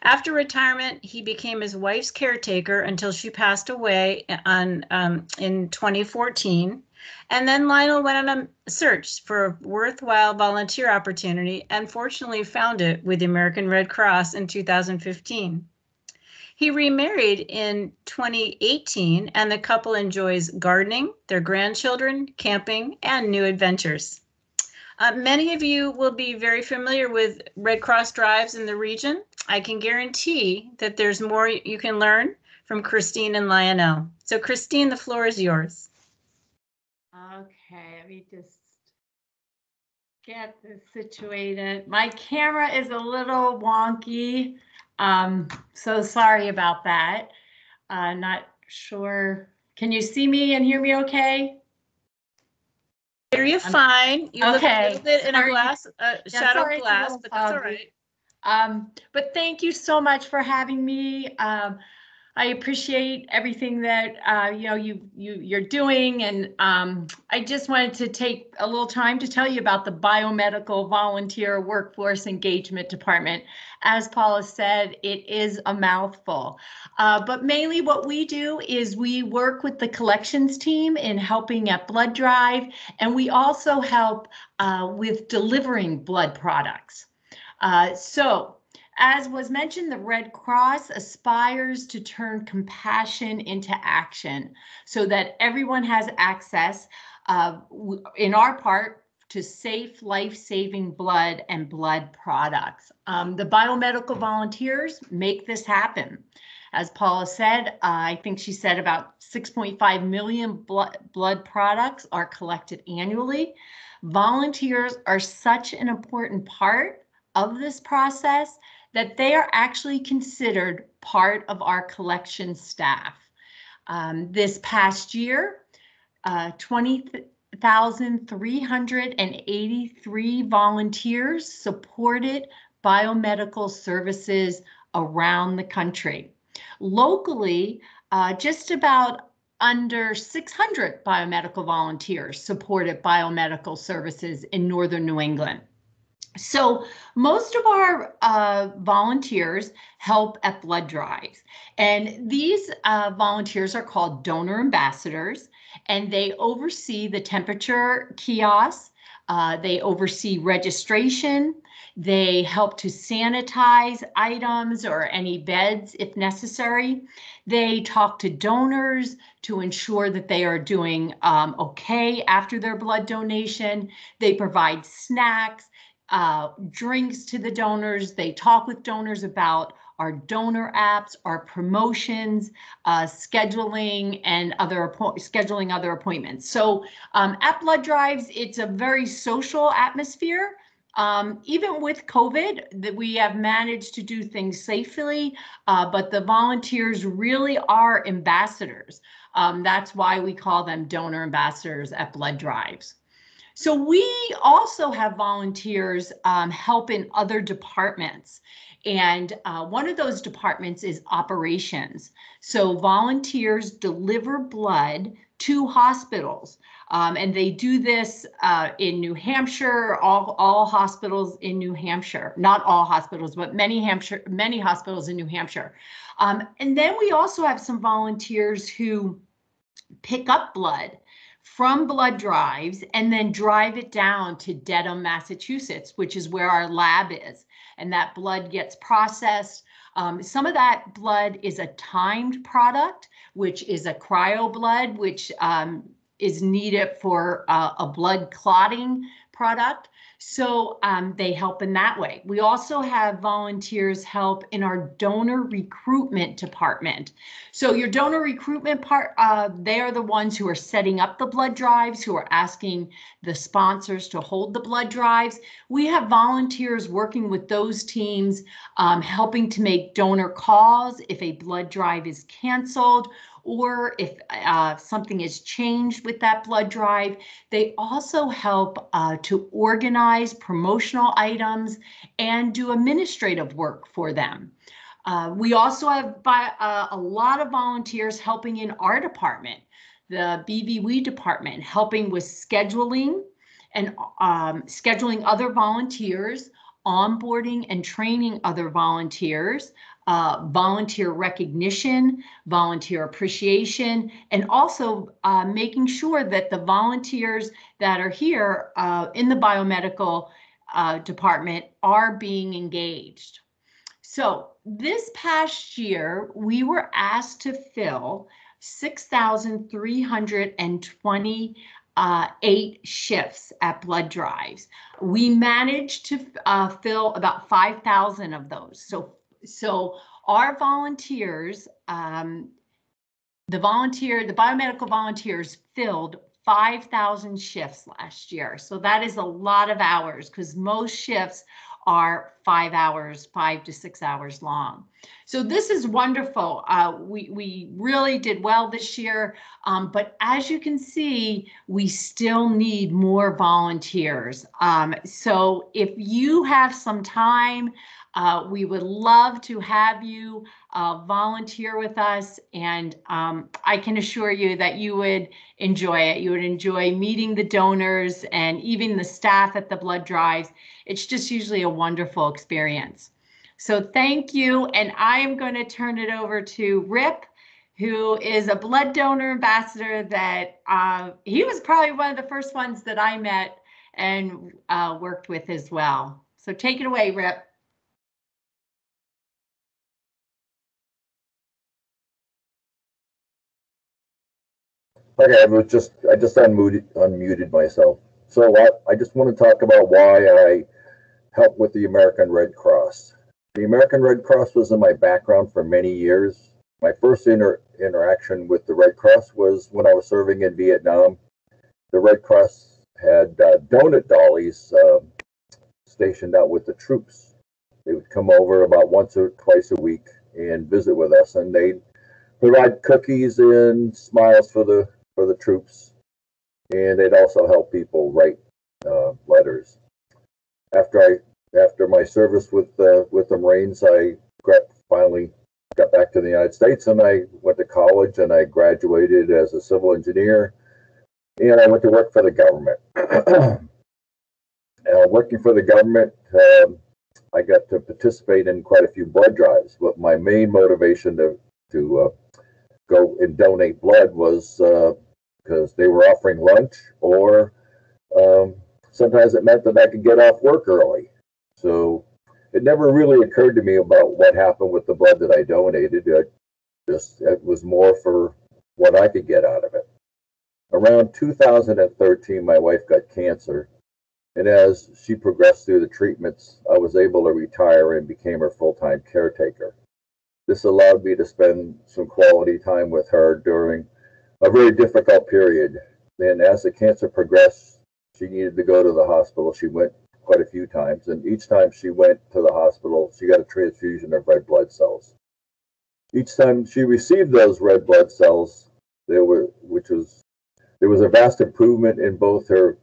S2: After retirement, he became his wife's caretaker until she passed away in 2014. And then Lionel went on a search for a worthwhile volunteer opportunity and fortunately found it with the American Red Cross in 2015. He remarried in 2018, and the couple enjoys gardening, their grandchildren, camping, and new adventures. Many of you will be very familiar with Red Cross drives in the region. I can guarantee that there's more you can learn from Christine and Lionel. So Christine, the floor is yours.
S7: Okay, let me just get this situated. My camera is a little wonky, so sorry about that. Not sure. Can you see me and hear me okay?
S2: Hear you fine. You look a little bit in a glass, shadow glass, but that's all right.
S7: But thank you so much for having me. I appreciate everything that you're doing, and I just wanted to take a little time to tell you about the Biomedical Volunteer Workforce Engagement Department. As Paula said, it is a mouthful, but mainly what we do is we work with the collections team in helping at blood drive, and we also help with delivering blood products. So, as was mentioned, the Red Cross aspires to turn compassion into action so that everyone has access, in our part, to safe, life-saving blood and blood products. The biomedical volunteers make this happen. As Paula said, I think she said about 6.5 million blood products are collected annually. Volunteers are such an important part of this process that they are actually considered part of our collection staff. This past year, 20,383 volunteers supported biomedical services around the country. Locally, just about under 600 biomedical volunteers supported biomedical services in northern New England. So most of our volunteers help at blood drives, and these volunteers are called donor ambassadors, and they oversee the temperature kiosks, they oversee registration, They help to sanitize items or any beds if necessary. They talk to donors to ensure that they are doing okay after their blood donation. They provide snacks, drinks to the donors. They talk with donors about our donor apps, our promotions, scheduling, and scheduling other appointments. So at blood drives, it's a very social atmosphere. Even with COVID, that we have managed to do things safely, but the volunteers really are ambassadors. That's why we call them donor ambassadors at blood drives. So we also have volunteers help in other departments. And one of those departments is operations. So volunteers deliver blood to hospitals. And they do this in New Hampshire, all hospitals in New Hampshire, not all hospitals, but many hospitals in New Hampshire. And then we also have some volunteers who pick up blood from blood drives and then drive it down to Dedham, Massachusetts, which is where our lab is. And that blood gets processed. Some of that blood is a timed product, which is a cryo blood, which is needed for a blood clotting product. So they help in that way. We also have volunteers help in our donor recruitment department. So your donor recruitment part, they are the ones who are setting up the blood drives, who are asking the sponsors to hold the blood drives. We have volunteers working with those teams, helping to make donor calls if a blood drive is canceled, or if something has changed with that blood drive. They also help to organize promotional items and do administrative work for them. We also have a lot of volunteers helping in our department, the BVW department, helping with scheduling and scheduling other volunteers, onboarding and training other volunteers, volunteer recognition, volunteer appreciation, and also making sure that the volunteers that are here in the biomedical department are being engaged. So this past year, we were asked to fill 6,328 shifts at blood drives. We managed to fill about 5,000 of those. So our volunteers, the biomedical volunteers filled 5,000 shifts last year. So that is a lot of hours, because most shifts are 5 hours, 5 to 6 hours long. So this is wonderful. We really did well this year, but as you can see, we still need more volunteers. So if you have some time, we would love to have you volunteer with us, and I can assure you that you would enjoy it. You would enjoy meeting the donors and even the staff at the blood drives. It's just usually a wonderful experience. So thank you, and I'm going to turn it over to Rip, who is a blood donor ambassador that he was probably one of the first ones that I met and worked with as well. So take it away, Rip.
S8: Okay, I just unmuted myself. So I just want to talk about why I help with the American Red Cross. The American Red Cross was in my background for many years. My first interaction with the Red Cross was when I was serving in Vietnam. The Red Cross had donut dollies stationed out with the troops. They would come over about once or twice a week and visit with us, and they'd provide cookies and smiles for the troops, and they'd also help people write letters. After my service with the Marines, I finally got back to the United States, and I went to college, and I graduated as a civil engineer, and I went to work for the government. Working for the government, I got to participate in quite a few blood drives, but my main motivation to go and donate blood was because they were offering lunch, or sometimes it meant that I could get off work early. So it never really occurred to me about what happened with the blood that I donated. It was more for what I could get out of it. Around 2013, my wife got cancer, and as she progressed through the treatments, I was able to retire and became her full-time caretaker. This allowed me to spend some quality time with her during a very difficult period. And as the cancer progressed, she needed to go to the hospital. She went quite a few times, and each time she went to the hospital, she got a transfusion of red blood cells. Each time she received those red blood cells, there was a vast improvement in both her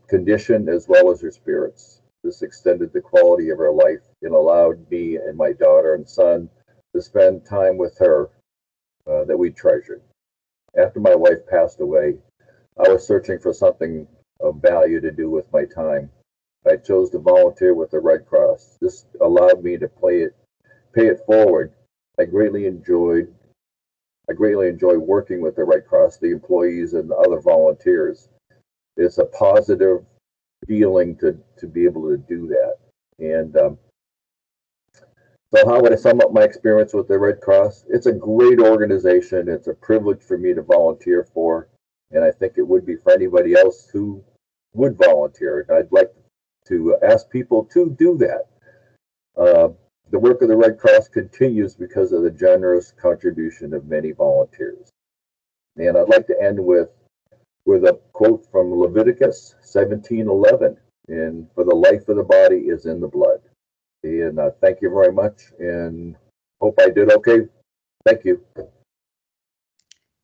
S8: condition as well as her spirits. This extended the quality of her life and allowed me and my daughter and son to spend time with her that we treasured. After my wife passed away, I was searching for something of value to do with my time. I chose to volunteer with the Red Cross. This allowed me to pay it forward. I greatly enjoy working with the Red Cross, the employees and the other volunteers. It's a positive feeling to be able to do that. And so how would I sum up my experience with the Red Cross? It's a great organization. It's a privilege for me to volunteer for, and I think it would be for anybody else who would volunteer. And I'd like to ask people to do that. The work of the Red Cross continues because of the generous contribution of many volunteers. And I'd like to end with a quote from Leviticus 17:11, and for the life of the body is in the blood. And thank you very much, and hope I did okay. Thank you.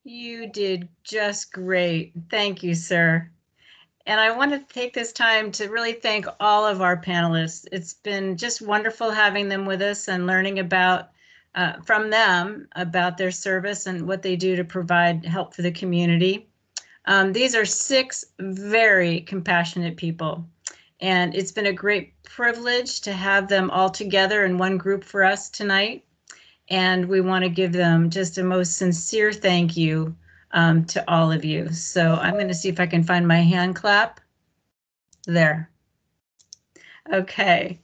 S2: You did just great. Thank you, sir. And I want to take this time to really thank all of our panelists. It's been just wonderful having them with us and learning about from them about their service and what they do to provide help for the community. These are 6 very compassionate people, and it's been a great privilege to have them all together in one group for us tonight. And we want to give them just a most sincere thank you to all of you. So I'm going to see if I can find my hand clap. There. Okay.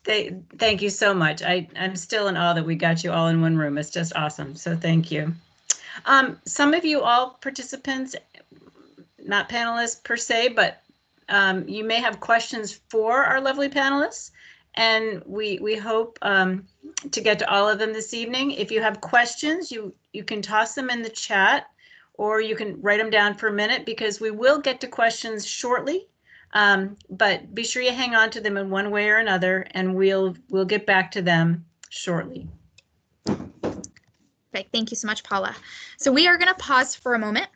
S2: Thank you so much. I'm still in awe that we got you all in one room. It's just awesome. So thank you. Some of you all participants, not panelists per se, but you may have questions for our lovely panelists. And we hope to get to all of them this evening. If you have questions, you can toss them in the chat, or you can write them down for a minute, because we will get to questions shortly. But be sure you hang on to them in one way or another, and we'll get back to them shortly.
S1: Perfect. Thank you so much, Paula. So we are going to pause for a moment.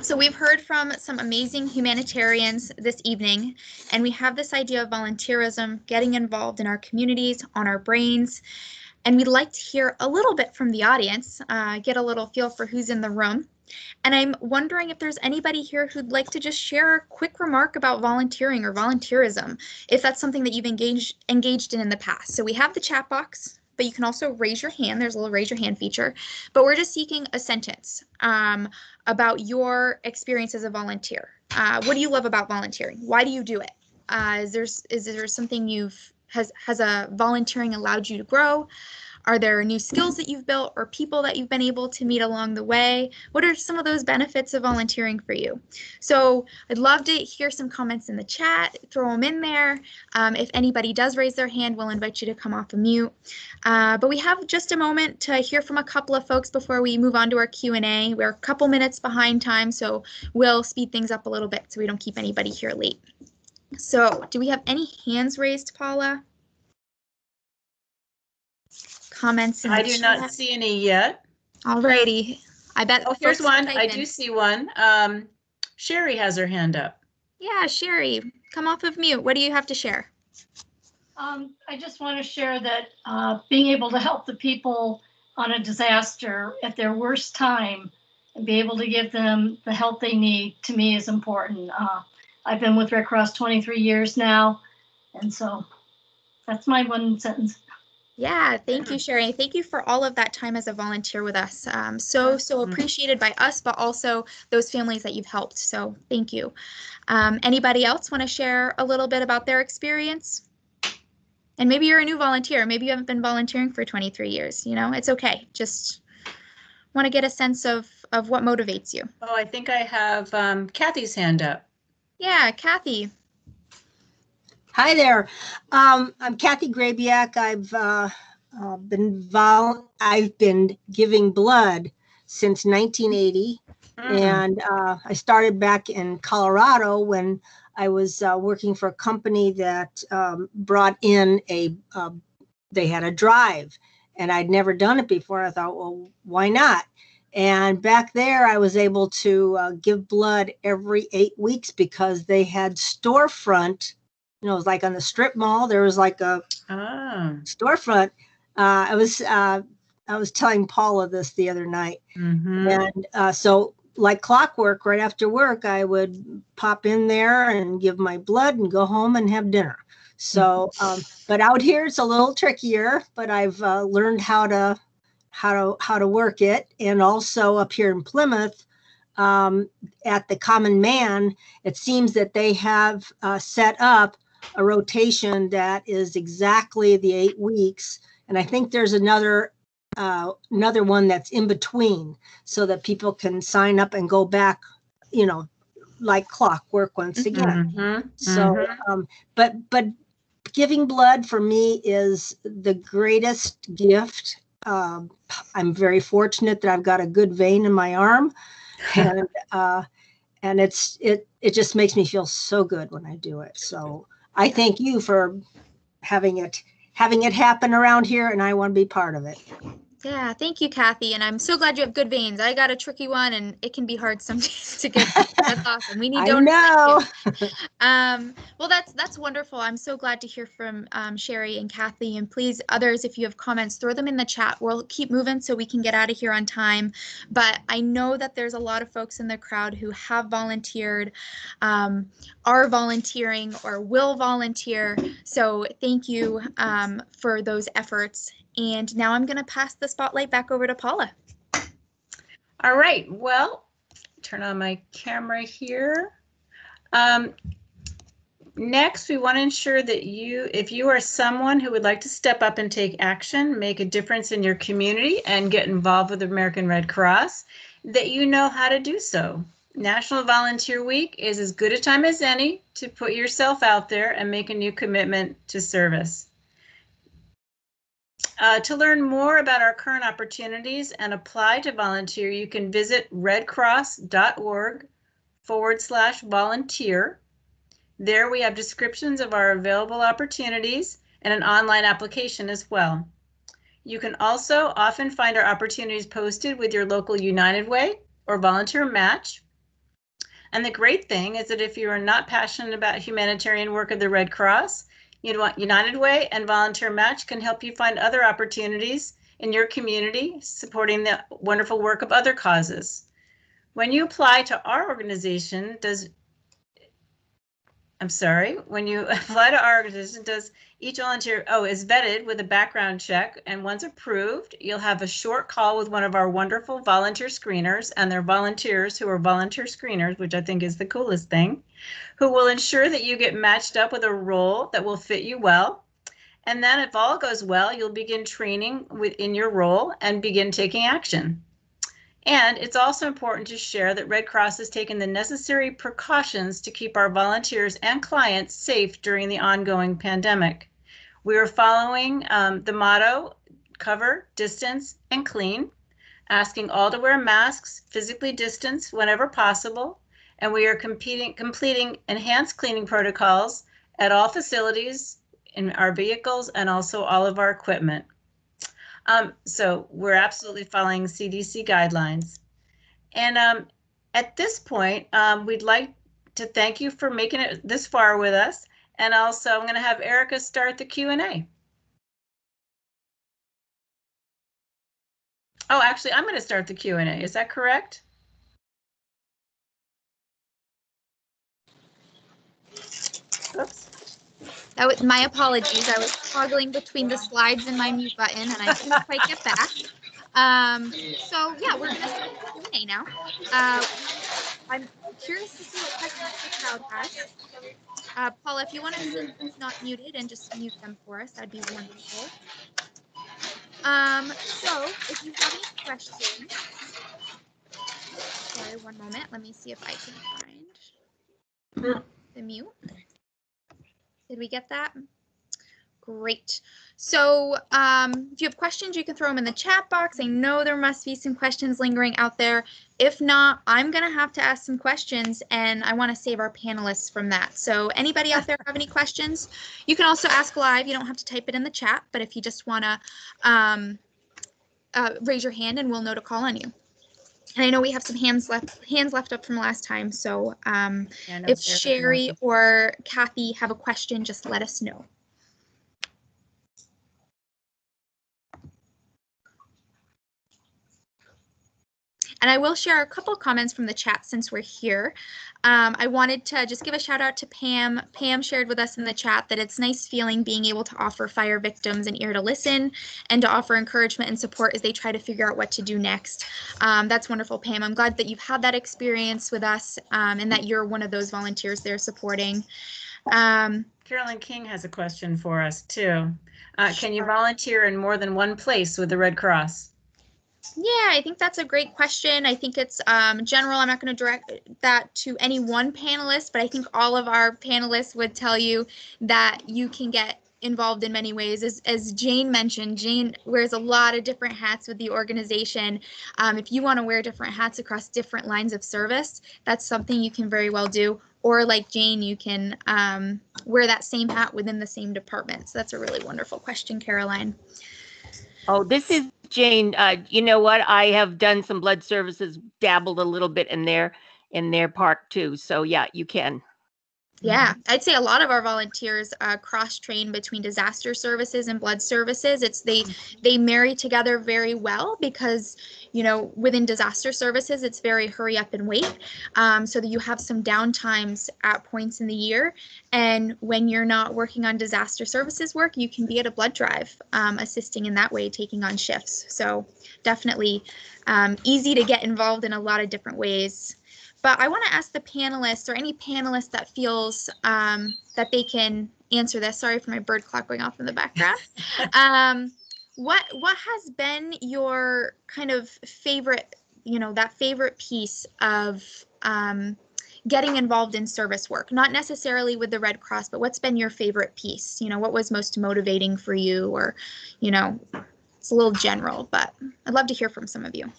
S1: So we've heard from some amazing humanitarians this evening, and we have this idea of volunteerism, getting involved in our communities, on our brains, and we'd like to hear a little bit from the audience, get a little feel for who's in the room. And I'm wondering if there's anybody here who'd like to just share a quick remark about volunteering or volunteerism, if that's something that you've engaged in the past. So we have the chat box, but you can also raise your hand. There's a little raise your hand feature, but we're just seeking a sentence about your experience as a volunteer. What do you love about volunteering? Why do you do it? Is there something has a volunteering allowed you to grow? Are there new skills that you've built or people that you've been able to meet along the way? What are some of those benefits of volunteering for you? So I'd love to hear some comments in the chat, throw them in there. If anybody does raise their hand, we'll invite you to come off of mute. But we have just a moment to hear from a couple of folks before we move on to our Q&A. We're a couple minutes behind time, so we'll speed things up a little bit so we don't keep anybody here late. So do we have any hands raised, Paula? Comments in the
S2: I do
S1: chat?
S2: not see any yet.
S1: Alrighty. I bet.
S2: Oh, here's one. I do see one. Sherry has her hand up.
S1: Yeah, Sherry, come off of mute. What do you have to share?
S9: I just want to share that being able to help the people on a disaster at their worst time and be able to give them the help they need, to me, is important. I've been with Red Cross 23 years now, and so that's my one sentence.
S1: Yeah, thank you, Sherry. Thank you for all of that time as a volunteer with us. So appreciated by us, but also those families that you've helped. So thank you. Anybody else want to share a little bit about their experience? And maybe you're a new volunteer. Maybe you haven't been volunteering for 23 years. You know, it's okay. Just want to get a sense of what motivates you.
S2: Oh, I think I have Kathy's hand up.
S1: Yeah, Kathy.
S10: Hi there. I'm Kathy Grabiak. I've been giving blood since 1980, and I started back in Colorado when I was working for a company that brought in they had a drive, and I'd never done it before. I thought, well, why not? And back there, I was able to give blood every 8 weeks because they had storefront. You know, it was like on the strip mall. There was like a storefront. I was telling Paula this the other night, and so like clockwork, right after work, I would pop in there and give my blood and go home and have dinner. So, but out here it's a little trickier. But I've learned how to work it, and also up here in Plymouth. At the Common Man, it seems that they have set up a rotation that is exactly the 8 weeks, and I think there's another one that's in between, so that people can sign up and go back, you know, like clockwork once again. So, but giving blood for me is the greatest gift. I'm very fortunate that I've got a good vein in my arm, and it just makes me feel so good when I do it. So I thank you for having it happen around here, and I want to be part of it.
S1: Yeah, thank you, Kathy. And I'm so glad you have good veins. I got a tricky one, and it can be hard sometimes to get. That's awesome. We need donors.
S10: I
S1: know. Well, that's wonderful. I'm so glad to hear from Sherry and Kathy. And please, others, if you have comments, throw them in the chat. We'll keep moving so we can get out of here on time. But I know that there's a lot of folks in the crowd who have volunteered, are volunteering, or will volunteer. So thank you for those efforts. And now I'm going to pass the spotlight back over to Paula.
S2: All right. Well, turn on my camera here. Next, we want to ensure that if you are someone who would like to step up and take action, make a difference in your community, and get involved with the American Red Cross, that you know how to do so. National Volunteer Week is as good a time as any to put yourself out there and make a new commitment to service. To learn more about our current opportunities and apply to volunteer, you can visit redcross.org/volunteer. There we have descriptions of our available opportunities and an online application as well. You can also often find our opportunities posted with your local United Way or volunteer match. And the great thing is that if you are not passionate about humanitarian work of the Red Cross, United Way and Volunteer Match can help you find other opportunities in your community supporting the wonderful work of other causes. When you apply to our organization, does each volunteer is vetted with a background check, and once approved, you'll have a short call with one of our wonderful volunteer screeners and their volunteers who are volunteer screeners, which I think is the coolest thing, who will ensure that you get matched up with a role that will fit you well. And then if all goes well, you'll begin training within your role and begin taking action. And it's also important to share that Red Cross has taken the necessary precautions to keep our volunteers and clients safe during the ongoing pandemic. We are following the motto, cover, distance, and clean, asking all to wear masks, physically distance whenever possible, and we are completing enhanced cleaning protocols at all facilities, in our vehicles, and also all of our equipment. So we're absolutely following CDC guidelines. And at this point, we'd like to thank you for making it this far with us. And also, I'm going to have Erica start the Q&A. Oh, actually, I'm going to start the Q&A. Is that correct? Oops.
S1: That was my apologies. I was toggling between the slides and my mute button, and I couldn't quite get back. So yeah, we're going to start the Q&A now. I'm curious to see what questions the crowd has. Paula, if you want to see who's not muted and just mute them for us, that'd be wonderful. So if you have any questions, sorry, one moment. Let me see if I can find the mute. Did we get that? Great. So if you have questions, you can throw them in the chat box. I know there must be some questions lingering out there. If not, I'm going to have to ask some questions, and I want to save our panelists from that. So anybody out there have any questions? You can also ask live. You don't have to type it in the chat, but if you just want to raise your hand and we'll know to call on you. And I know we have some hands left up from last time. So if Sherry or Kathy have a question, just let us know. And I will share a couple comments from the chat since we're here. I wanted to just give a shout out to Pam. Pam shared with us in the chat that it's nice feeling being able to offer fire victims an ear to listen and to offer encouragement and support as they try to figure out what to do next. That's wonderful, Pam. I'm glad that you've had that experience with us and that you're one of those volunteers they're supporting.
S2: Carolyn King has a question for us too. Can you volunteer in more than one place with the Red Cross?
S1: Yeah, I think that's a great question. I think it's general. I'm not going to direct that to any one panelist, but I think all of our panelists would tell you that you can get involved in many ways. As Jane mentioned, Jane wears a lot of different hats with the organization. If you want to wear different hats across different lines of service, that's something you can very well do. Or like Jane, you can wear that same hat within the same department. So that's a really wonderful question, Caroline.
S6: Oh, this is Jane. You know what? I have done some blood services, dabbled a little bit in their park too. So yeah, you can.
S1: Yeah, I'd say a lot of our volunteers cross-train between disaster services and blood services. They marry together very well because, you know, within disaster services, it's very hurry up and wait. So that you have some downtimes at points in the year. And when you're not working on disaster services work, you can be at a blood drive, assisting in that way, taking on shifts. So definitely easy to get involved in a lot of different ways. But I want to ask the panelists or any panelist that feels that they can answer this. Sorry for my bird clock going off in the background. What has been your kind of favorite, you know, that favorite piece of getting involved in service work? Not necessarily with the Red Cross, but what's been your favorite piece? You know, what was most motivating for you? Or, you know, it's a little general, but I'd love to hear from some of you.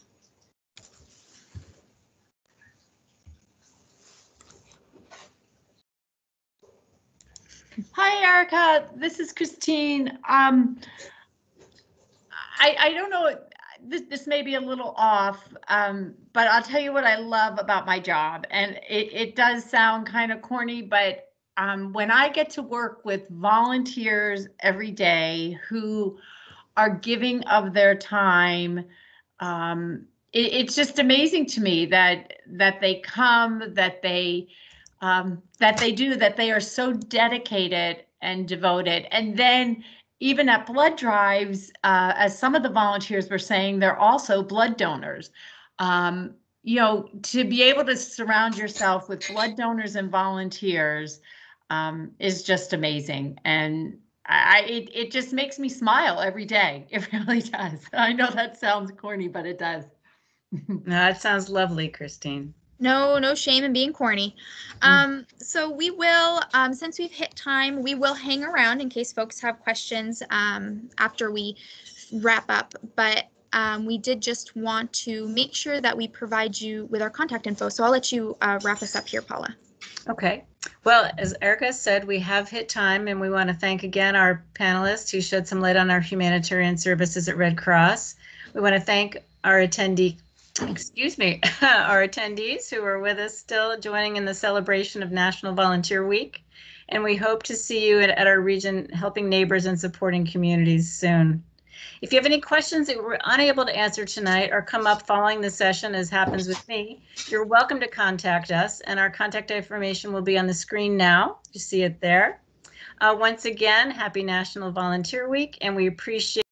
S7: Hi, Erica. This is Christine. I don't know. This may be a little off, but I'll tell you what I love about my job. And it does sound kind of corny, but when I get to work with volunteers every day who are giving of their time, it's just amazing to me that they come, that they are so dedicated and devoted. And then even at blood drives, as some of the volunteers were saying, they're also blood donors. You know, to be able to surround yourself with blood donors and volunteers is just amazing. And it just makes me smile every day. It really does. I know that sounds corny, but it does.
S2: No, that sounds lovely, Christine.
S1: No shame in being corny. So we will, since we've hit time, we will hang around in case folks have questions after we wrap up. But we did just want to make sure that we provide you with our contact info. So I'll let you wrap us up here, Paula.
S2: Okay. Well, as Erica said, we have hit time, and we want to thank again our panelists who shed some light on our humanitarian services at Red Cross. We want to thank our attendees who are with us still joining in the celebration of National Volunteer Week. And we hope to see you at our region helping neighbors and supporting communities soon. If you have any questions that we're unable to answer tonight or come up following the session, as happens with me, you're welcome to contact us, and our contact information will be on the screen now. You see it there. Once again, happy National Volunteer Week, and we appreciate